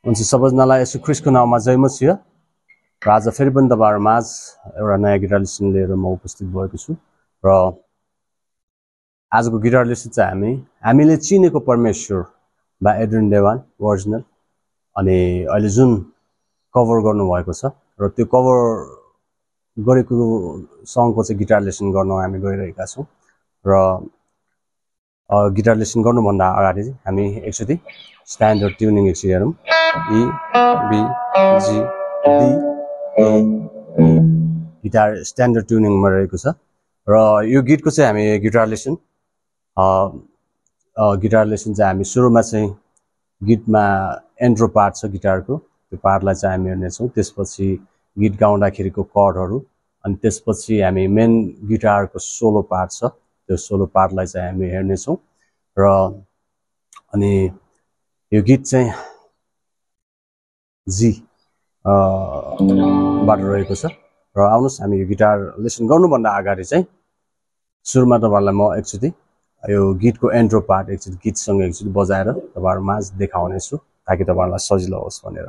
हुन्छ सबैजनालाई यसो ख्रिस्टको नाममा जय मसीह र आज फेरि पनि तपाईहरु माझ एउटा नयाँ गिटार लेसन लिएर म उपस्थित भएको छु र आजको गिटार लेसन चाहिँ हामीले चिनेको परमेश्वर बा एड्रिन देवान ओरिजिनल अनि अहिले जुन कभर गर्नु भएको छ र त्यो कभर गरेको सङको चाहिँ गिटार लेसन गर्न हामी गइरहेका छौं र गिटार लेसन गर्नु भन्दा अगाडि हामी एकचोटी स्ट्यान्डर्ड ट्युनिङ एकचोटी हेरौं E B G D A E guitar standard ट्युनिङमा रहेको छ र यो गीतको चाहिँ हामी गिटार लेसन चाहिँ हामी सुरुमा चाहिँ गीतमा इन्ट्रो पार्ट छ गिटारको त्यो पार्टलाई चाहिँ हामी हेर्ने छौं त्यसपछि गीत गाउँदाखेरिको कर्डहरु अनि त्यसपछि हामी मेन गिटारको सोलो पार्ट छ त्यो सोलो पार्टलाई चाहिँ हामी हेर्ने छौं र अनि यो गीत चाहिँ जी बाट रहेको छ र आउनुस् हामी यो गिटार लेसन गर्नुभन्दा अगाडि चाहिँ सुरुमा तपाईहरुलाई म एकचोटी यो गीतको इन्ट्रो पार्ट एकचोटी गीतसँग एकचोटी बजाएर तपाईहरु माझ देखाउने छु ताकि तपाईहरुलाई सजिलो होस् भनेर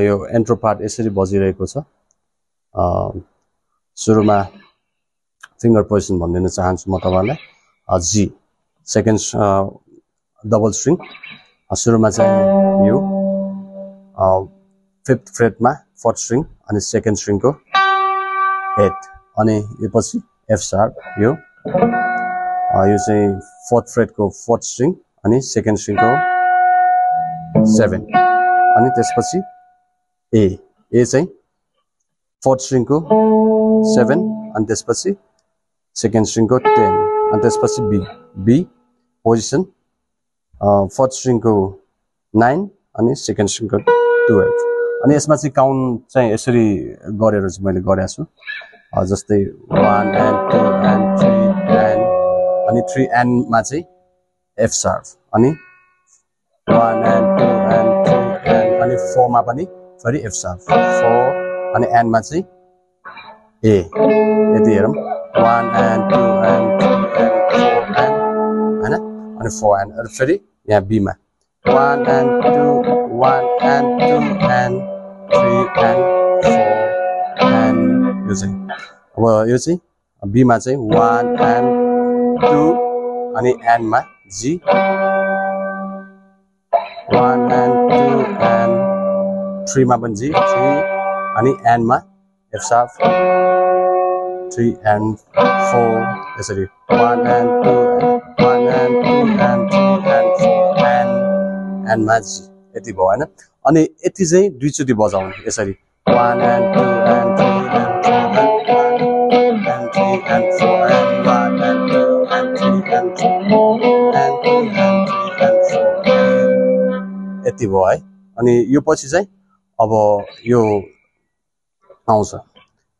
यो इन्ट्रो पार्ट यसरी बजिरहेको छ सुरुमा फिंगर पोजिसन भनिदिन चाहन्छु म तपाईलाई जी सेकेन्ड डबल स्ट्रिङ सुरुमा चाहिँ यो फिफ्थ फ्रेटमा फोर्थ स्ट्रिङ अनि सेकेन्ड स्ट्रिङको 8 अनि यो पछि एफ शार्प यो चाहिँ फोर्थ फ्रेटको फोर्थ स्ट्रिङ अनि सेकेन्ड स्ट्रिङको 7 अनि त्यसपछि ए चाहिँ फोर्थ स्ट्रिङको 7 अनि त्यसपछि सेकेन्ड स्ट्रिङको 10 अनि त्यसपछि बी पोजिसन फोर्थ स्ट्रिङको 9 अनि सेकेन्ड स्ट्रिङको 12 अनि यसमा चाहिँ काउन्ट चाहिँ यसरी गरेर चाहिँ मैले गरेको छु जस्तै 1 and 2 and 3 and अनि 3 and मा चाहिँ एफ शार्प अनि 1 and 2 and 3 and अनि 4 मा पनि फेरि एफ शार्प 4 अनि एन्ड मा चाहिँ ए यति हेरौं 1 and 2 and 3 and 4 and हैन अनि 4 and फेरि यहाँ बी मा 1 and 2 1 and 2 and 3 and 4 and यो चाहिँ अब यो चाहिँ बी मा चाहिँ 1 and 2 अनि एन्ड मा जी 1 and 2 and 3 मा पनि जी 3 अनि एन्ड मा एफ शार्प 3 and 4 यसरी 1 and 2 and 3 and 4 and मा जी यति भयो हैन अनि यति चाहिँ दुई चोटी बजाउने यसरी 1 and 2 and 3 and 4 and 3 and 4 and 1 and 2 and 3 and 4 and 2 and 3 and 4 यति भयो है अनि यो पछि चाहिँ अब यो आउँछ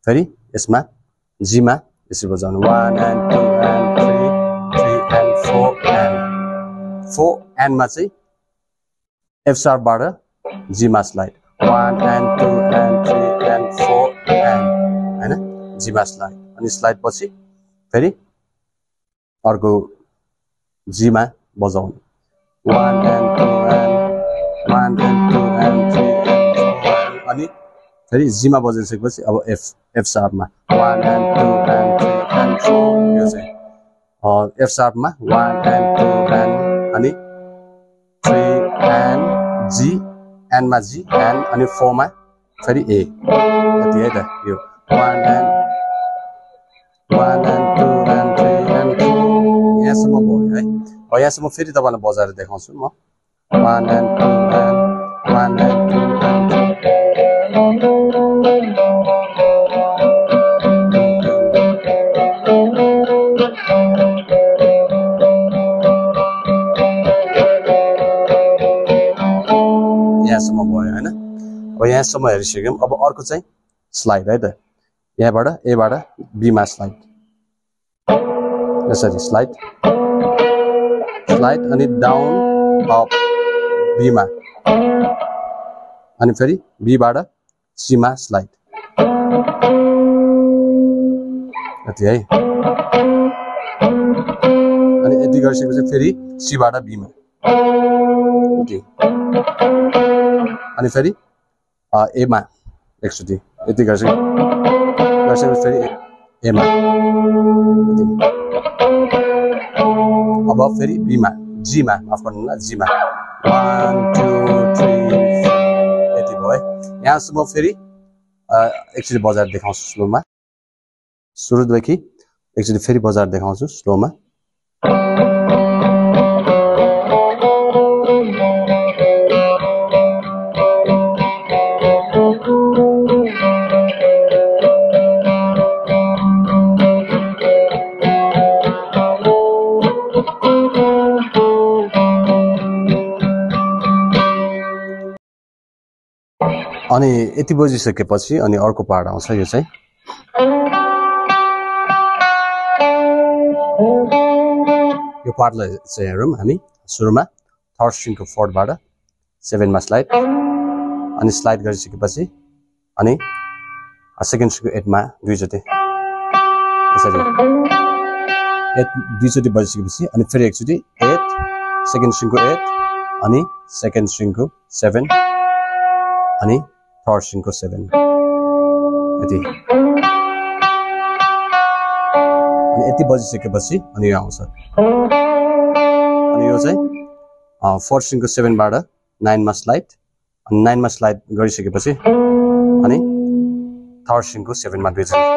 फेरि यसमा जी मा यसरी बजाउनु 1 and 2 and 3 and 4 and मा चाहिँ एफ शार्प बाट जी मा slide 1 and 2 and 3 and 4 and हैन जी मा स्लाइड अनि स्लाइड पछि फेरि अर्को जी मा बजाउनु 1 and 2 and 1 and 2 and 3 and 4 अनि फेरि जी मा बजाइसकेपछि अब एफ शार्प मा 1 and 2 and 3 and 4 यो चाहिँ एफ शार्प मा 1 and 2 and अनि 3 and जी एन्ड मा जी एन्ड अनि 4 मा फेरि ए यति है त यो 1 and 2 and 3 and 4 यहाँसम्म भयो है अब यहाँसम्म फेरि तपाईलाई बजाएर देखाउँछु म 1 and 2 and यहाँसम्म भयो हैन अब यहाँसम्म हेरिसक्यौं अब अर्को चाहिँ स्लाइड है त यहाँबाट ए बाट बी मा स्लाइड यसरी स्लाइड अनि डाउन अप बी मा अनि फेरि बी बाट सी मा स्लाइड यति है अनि यति गरिसकेपछि फेरि सी बाट बी मा यति अनि फेरि ए मा एकचोटि यति गरिसकेपछि फेरि ए मा यति अब फेरि बी मा जी मा माफ गर्नु ल जी मा 1 2 3 यति भयो है यहाँसम्म फेरि एकचोटि बजाएर देखाउँछु स्लोमा सुरुदेखि एकचोटि फेरि बजाएर देखाउँछु स्लोमा अनि यति बजिसकेपछि अनि अर्को पार्ट आउँछ यो चाहिँ यो पार्टलाई चाहिँ हेरौँ हामी सुरुमा थर्ड स्ट्रिङको 4 बाट 7 मा स्लाइड अनि स्लाइड गरिसकेपछि अनि सेकेन्ड स्ट्रिङको 8 मा दुईचोटि यसरी 8 दुईचोटि बजिसकेपछि अनि फेरि एकचोटि 8 सेकेन्ड स्ट्रिङको 8 अनि सेकेन्ड स्ट्रिङको 7 अनि थर्ड स्ट्रिङको 7 यति अनि यति बजिसकेपछि अनि यो आउँछ अनि यो चाहिँ फोर्थ स्ट्रिङको 7 बाट 9 मा स्लाइड अनि 9 मा स्लाइड गरिसकेपछि अनि थर्ड स्ट्रिङको 7 मा दुईचोटि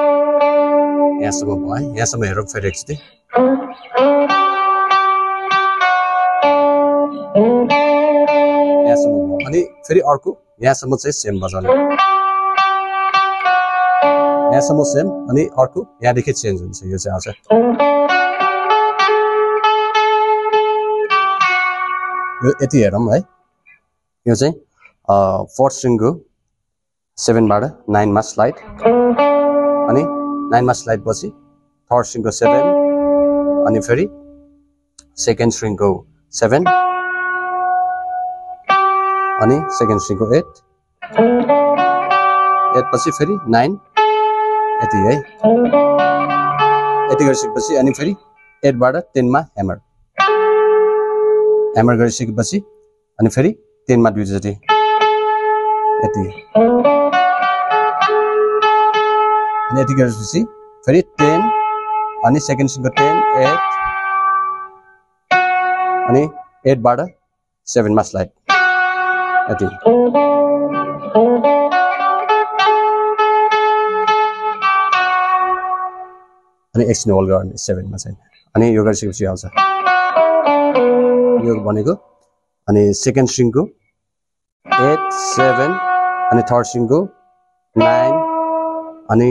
यहाँसम्म भयो है यहाँसम्म हेरौँ फेरि एकचोटि यहाँसम्म भयो अनि फेरि अर्को यहाँसम्म चाहिँ सेम बजाउने यहाँसम्म सेम अनि अर्को यहाँदेखि चेन्ज हुन्छ यो चाहिँ आउँछ यो यति हेरौँ है यो चाहिँ फोर्थ स्ट्रिङको 7 बाट 9 मा स्लाइड अनि 9 मा स्लाइड पछि थर्ड स्ट्रिङको 7 अनि फेरि सेकेन्ड स्ट्रिङको 7 अनि सेकेन्ड स्ट्रिङको 8 पछि फेरि 9 यति है यति गरिसकेपछि अनि फेरि 8 बाट 10 मा ह्यामर गरिसकेपछि अनि फेरि 10 मा दुईचोटि यति अनि यति गरेपछि फेरि 10 अनि सेकेन्ड स्ट्रिङको 10 8 अनि 8 बाट 7 मा स्लाइड यति अनि एकछिन होल्ड गर्ने 7 मा चाहिँ अनि यो गरिसकेपछि आउँछ यो भनेको अनि सेकेन्ड स्ट्रिङको 8 7 अनि थर्ड स्ट्रिङको 9 अनि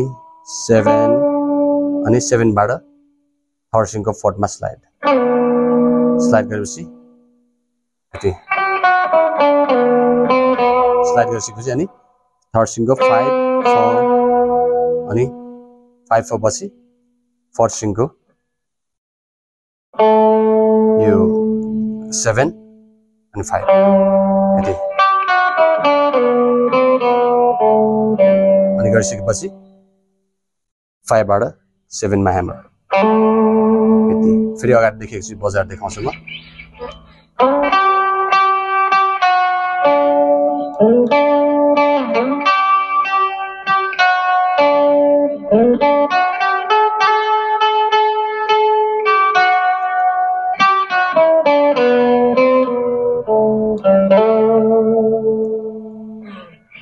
7 अनि 7 बाट थर्ड स्ट्रिङको 4 मा स्लाइड गरेपछि यति स्लाइड गरिसकेपछि अनि थर्ड स्ट्रिङको 5 4 अनि 5 4 पछि फोर्थ स्ट्रिङको यो 7 अनि 5 यति अनि गरिसकेपछि 5 बाट 7 मा ह्यामर यति फेरि अगाडिदेखि एकचोटि बजाएर देखाउँछु म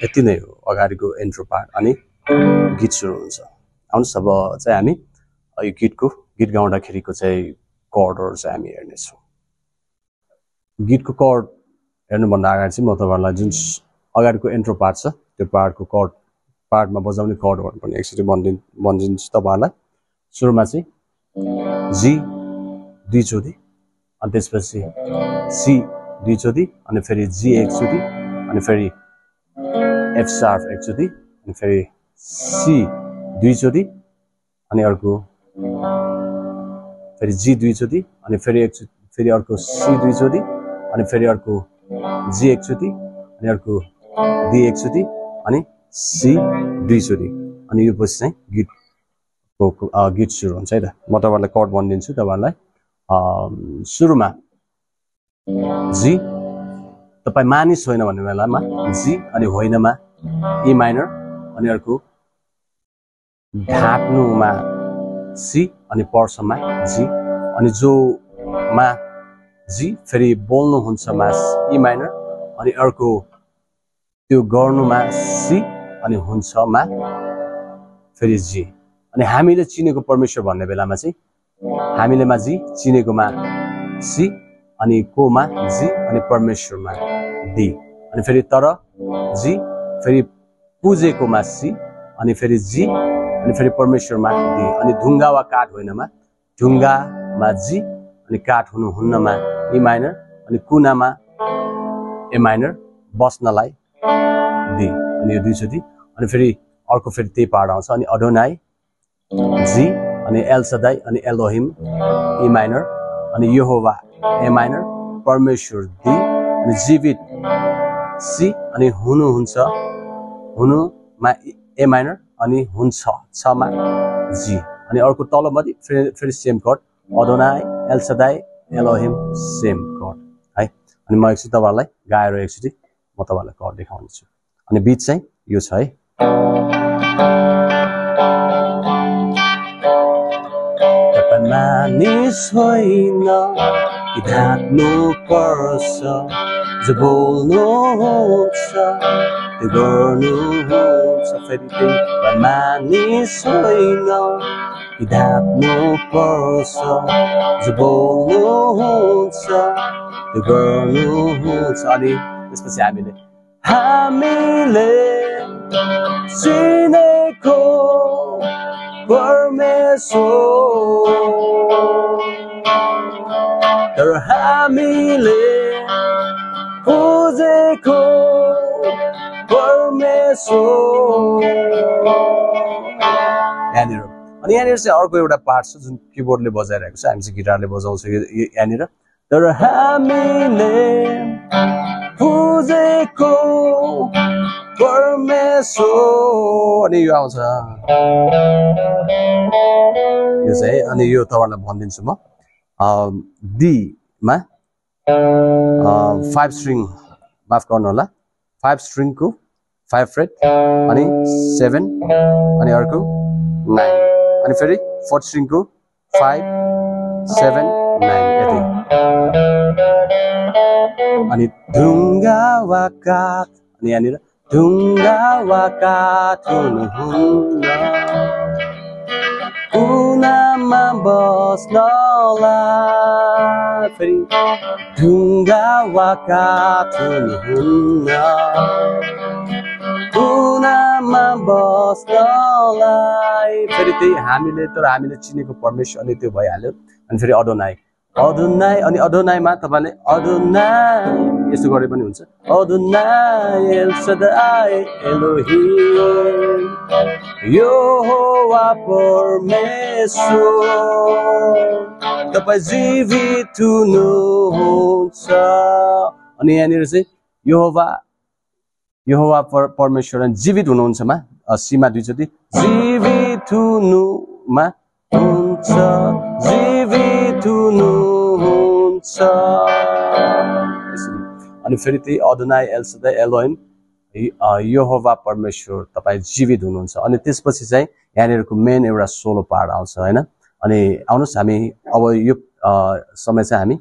यति नै हो अगाडिको इन्ट्रो पार्ट अनि गीत सुरु हुन्छ आउनुहोस् अब चाहिँ हामी यो गीत गाउँदाखेरिको चाहिँ कर्डहरू चाहिँ हामी हेर्नेछौँ गीतको कर्ड हेर्नुभन्दा अगाडि चाहिँ म तपाईँहरूलाई जुन अगाडिको इन्ट्रो पार्ट छ त्यो पार्टको पार्टमा बजाउने कर्डहरू पनि एकचोटि भनिदिन्छु तपाईँहरूलाई सुरुमा चाहिँ जी दुईचोटि अनि त्यसपछि सी दुईचोटि अनि फेरि जी एकचोटि अनि फेरि F sharp एकचोटी अनि फेरि C दुईचोटी अनि अर्को फेरि G दुईचोटी अनि फेरि अर्को C दुईचोटी अनि फेरि अर्को G एकचोटी अनि अर्को D एकचोटी अनि C दुईचोटी अनि यो पछि चाहिँ गीत सुरु हुन्छ है त म तपाईहरुलाई कर्ड भनिदिन्छु तपाईहरुलाई सुरुमा G तपाई मानिस होइन भन्ने बेलामा G अनि होइनमा E माइनर अनि अर्को ढाक्नुमा C अनि पर्समा G अनि जो मा G फेरि बोल्नु हुन्छ मा E माइनर अनि अर्को त्यो गर्नुमा C अनि हुन्छ मा फेरि G अनि हामीले चिनेको परमेश्वर भन्ने बेलामा चाहिँ हामीले मा G चिनेकोमा C अनि कोमा G अनि परमेश्वरमा D अनि फेरि तर G फेरि पुजेकोमा C अनि फेरि G अनि फेरि परमेश्वरमा D अनि ढुङ्गा वा काठ होइनमा ढुङ्गामा G अनि काठ हुनुहुन्नमा E माइनर अनि कुनामा A माइनर बस्नलाई D अनि यो दुईचोटी अनि फेरि अर्को फेरि त्यही पार्ट आउँछ अनि अडोनाई G अनि एल सदाई अनि एलोहिम E माइनर अनि यहोवा A माइनर परमेश्वर D अनि जीवित C अनि हुनुहुन्छ हुनुमा A माइनर अनि हुन्छ छमा G अनि अर्को तलमाथि फेरि सेम कर्ड अडोनाई एल सदाई एलोहिम सेम कर्ड है अनि म एकचोटी तपाईहरुलाई गाएर एकचोटी म तपाईहरुलाई कर्ड देखाउँछु अनि बीट चाहिँ यो छ है मानिस होइन कि ढाक्नु पर्छ जो बोल्नुहुन्छ त्यो गर्नुहुन्छ फेरि त्यही मानिस होइन कि ढाक्नु पर्छ जो बोल्नुहुन्छ त्यो गर्नुहुन्छ अनि त्यसपछि हामीले चिनेको परमेश्वर तर हामीले पुजेको परमेश्वर यहाँनिर चाहिँ अर्को एउटा पार्ट छ जुन किबोर्डले बजाइरहेको छ हामी चाहिँ गिटारले बजाउँछौँ यहाँनिर तर हामीले पुजेको परमेश्वर अनि यो आउँछ यो चाहिँ अनि यो तपाईहरुलाई भनिदिन्छु म D मा 5 स्ट्रिङ माफ गर्नु होला 5 स्ट्रिङ को 5 फ्रेट अनि 7 अनि अर्को 9 अनि फेरि 4 स्ट्रिङ को 5 7 9 यति अनि ढुङ्गा वा काठ अनि यहाँनिर ढुङ्गा वा काठ हुनुहुन्न कुनामा बस्नलाई फेरि ढुङ्गा वा काठ हुनुहुन्न कुनामा बस्नलाई फेरि त्यही हामीले चिनेको परमेश्वर अनि त्यो भइहाल्यो अनि फेरि अडोनाई अनि अडोनाईमा तपाईले अडोनाई यसो गरे पनि हुन्छ अडोनाई एल सदाई एलोहिम यहोवा परमेश्वर तपाई जीवित हुनुहुन्छ अनि यहाँनिर चाहिँ यहोवा परमेश्वर जीवित हुनुहुन्छमा सीमा दुईचोटी जीवित हुनुमा हुन्छ जीवित हुनुहुन्छ अनि फेरि त्यही अडोनाई एल सदाई एलोहिम यहोवा परमेश्वर तपाई जीवित हुनुहुन्छ अनि त्यसपछि चाहिँ यहाँनिरको मेन एउटा सोलो पार्ट आउँछ हैन अनि आउनुस् हामी अब यो समय चाहिँ हामी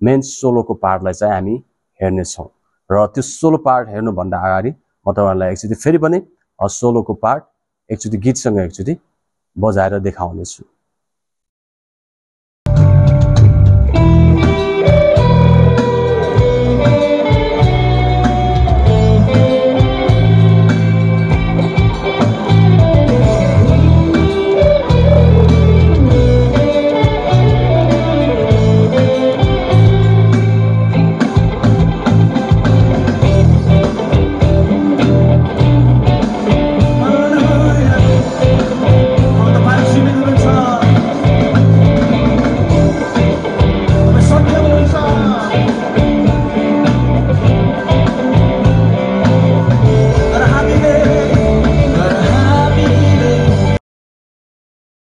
मेन सोलोको पार्टलाई चाहिँ हामी हेर्ने छौं र त्यो सोलो पार्ट हेर्नु भन्दा अगाडि म तपाईहरुलाई एकचोटी फेरि पनि सोलोको पार्ट एकचोटी गीतसँग एकचोटी बजाएर देखाउने छु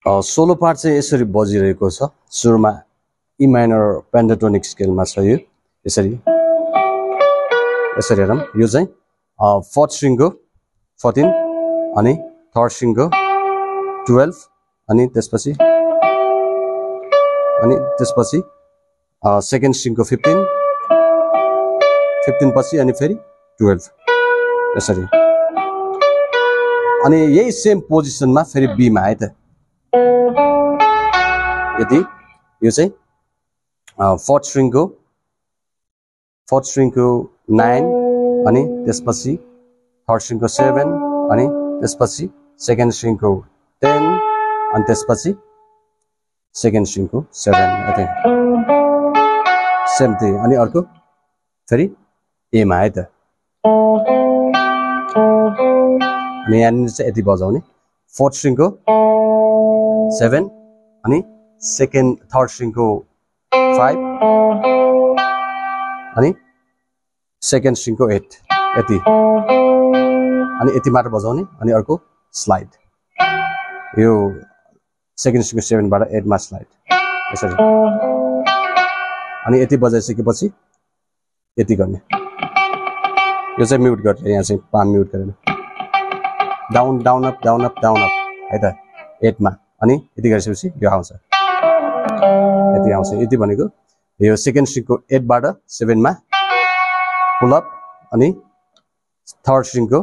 सोलो पार्ट चाहिँ यसरी बजिरहेको छ सुरुमा ई माइनर पेन्टाटोनिक स्केलमा छ यो यसरी हेरौँ यो चाहिँ फोर्थ स्ट्रिङको 14 अनि थर्ड स्ट्रिङको 12 अनि त्यसपछि सेकेन्ड स्ट्रिङको 15 पछि अनि फेरि 12 यसरी अनि यही सेम पोजिसनमा फेरि बी मा है त यदि यो चाहिँ फोर्थ स्ट्रिङको 9 अनि त्यसपछि थर्ड स्ट्रिङको 7 अनि त्यसपछि सेकेन्ड स्ट्रिङको 10 अनि त्यसपछि सेकेन्ड स्ट्रिङको 7 सेम थिङ अनि अर्को फेरि ए मा है त अनि यहाँनिर चाहिँ यति बजाउने फोर्थ स्ट्रिङको 7 अनि थर्ड स्ट्रिङको 5 अनि सेकेन्ड स्ट्रिङको 8 यति अनि यति मात्र बजाउने अनि अर्को स्लाइड यो सेकेन्ड स्ट्रिङको 7 बाट 8 मा स्लाइड यसरी अनि यति बजाइसकेपछि यति गर्ने यो चाहिँ म्युट गरेर यहाँ चाहिँ पाम म्युट गरेर डाउन डाउन अप है त 8 मा अनि यति गरिसकेपछि यो आउँछ यति भनेको यो सेकेन्ड स्ट्रिङको 8 बाट 7 मा पुल अप अनि थर्ड स्ट्रिङको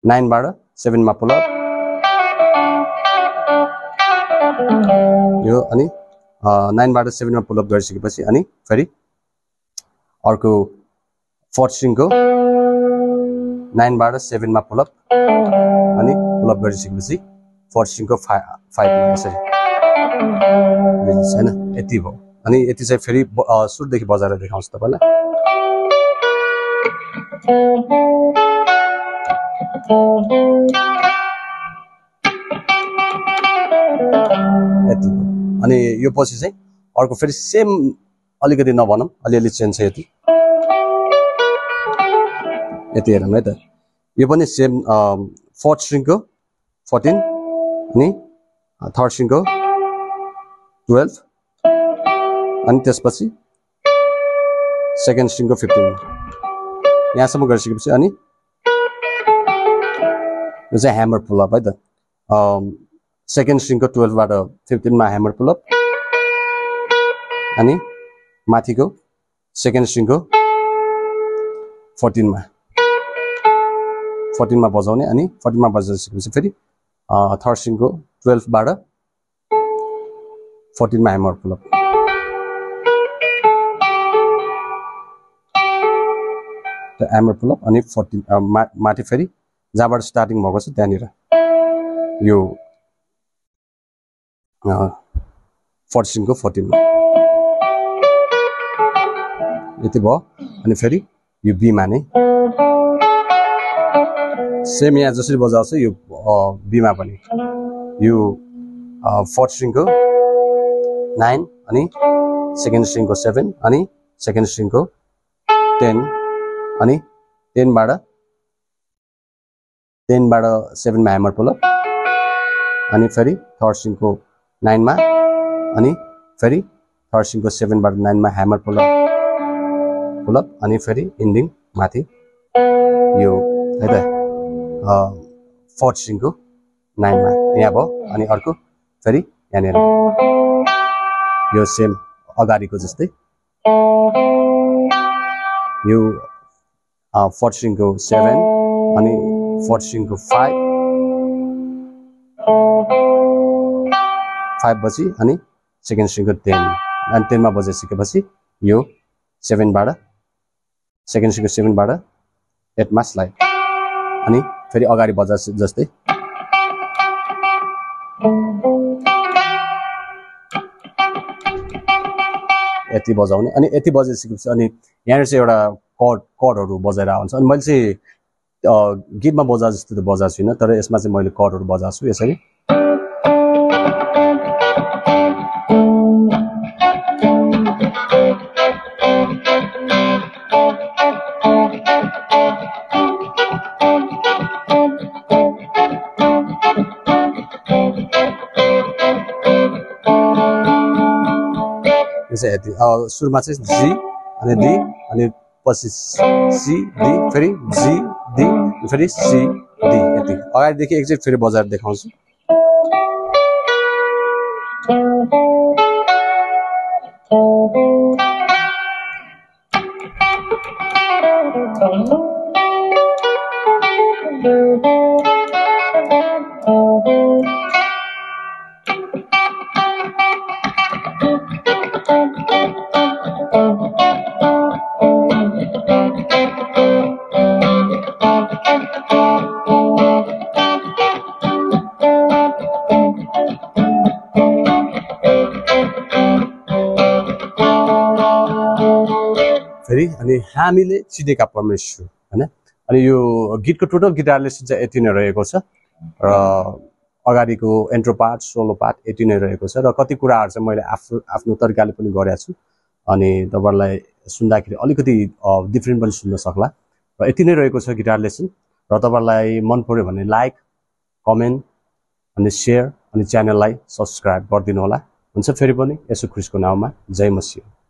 9 बाट 7 मा पुल अप यो अनि 9 बाट 7 मा पुल अप गरिसकेपछि अनि फेरि अर्को फोर्थ स्ट्रिङको 9 बाट 7 मा पुल अप अनि पुल अप गरिसकेपछि फोर्थ स्ट्रिङको 5 मा यसरी हैन यति भयो अनि यति चाहिँ फेरि सुरुदेखि बजाएर देखाउँछु तपाईलाई यति अनि यो पछि चाहिँ अर्को फेरि सेम अलिकति नभनौँ अलिअलि चेन्ज छ यति हेरौँ है त यो पनि सेम फोर्थ स्ट्रिङको 14 अनि थर्ड स्ट्रिङको 12 अनि त्यसपछि सेकेन्ड स्ट्रिङको 15 यहाँसम्म गरिसकेपछि अनि यो चाहिँ ह्यामर पुल अप है त सेकेन्ड स्ट्रिङको 12 बाट 15 मा ह्यामर पुल अप अनि माथिको सेकेन्ड स्ट्रिङको 14 मा बजाउने अनि 14 मा बजाइसकेपछि फेरि थर्ड स्ट्रिङको 12 बाट 14 मा hammer pull up hammer pull up अनि 14 माथि फेरि जहाँबाट स्टार्टिङ भएको छ त्यहाँनिर यो फोर्थ स्ट्रिङको 14 मा यति भयो अनि फेरि यो बी मा नै सेम यहाँ जसरी बजाउँछ यो बी मा पनि यो फोर्थ स्ट्रिङको 9 अनि सेकेन्ड स्ट्रिङको 7 अनि सेकेन्ड स्ट्रिङको 10 अनि 10 बाट 7 मा ह्यामर पुल अप अनि फेरि थर्ड स्ट्रिङको 9 मा अनि फेरि थर्ड स्ट्रिङको 7 बाट 9 मा ह्यामर पुल अप अनि फेरि इन्डिङ माथि यो है त फोर्थ स्ट्रिङको 9 मा यहाँ भयो अनि अर्को फेरि यहाँनिर यो सेम अगाडिको जस्तै यो फोर्थ स्ट्रिङको 7 अनि फोर्थ स्ट्रिङको 5 पछि अनि सेकेन्ड स्ट्रिङको 10 अनि 10 मा बजाइसकेपछि यो 7 बाट सेकेन्ड स्ट्रिङको 7 बाट 8 मा स्लाइड अनि फेरि अगाडि बजा जस्तै यति बजाउने अनि यति बजाइसकेपछि अनि यहाँनिर चाहिँ एउटा कर्डहरू बजाएर आउँछ अनि मैले चाहिँ गीतमा बजा जस्तो त बजाएको छुइनँ तर यसमा चाहिँ मैले कर्डहरू बजाएको छु यसरी चाहिँ यति सुरुमा चाहिँ जी अनि डी अनि पछि सी डी फेरि जी डी फेरि सी डी यति अगाडिदेखि एकचोटि फेरि बजाएर देखाउँछु फेरि अनि हामीले चिनेका परमेश्वर हैन अनि यो गीतको टोटल गिटार लेसन चाहिँ यति नै रहेको छ र अगाडिको इन्ट्रो पार्ट सोलो पार्ट यति नै रहेको छ र कति कुराहरु चाहिँ मैले आफ्नो तरिकाले पनि गरेको छु अनि तपाईहरुलाई सुन्दाखेरि अलिकति डिफरेन्ट पनि सुन्न सक्ला र यति नै रहेको छ गिटार लेसन र तपाईहरुलाई मन पर्यो भने लाइक कमेन्ट अनि शेयर अनि च्यानललाई सब्स्क्राइब गरिदिनु होला हुन्छ फेरि पनि यसो ख्रीष्टको नाममा जय मसीह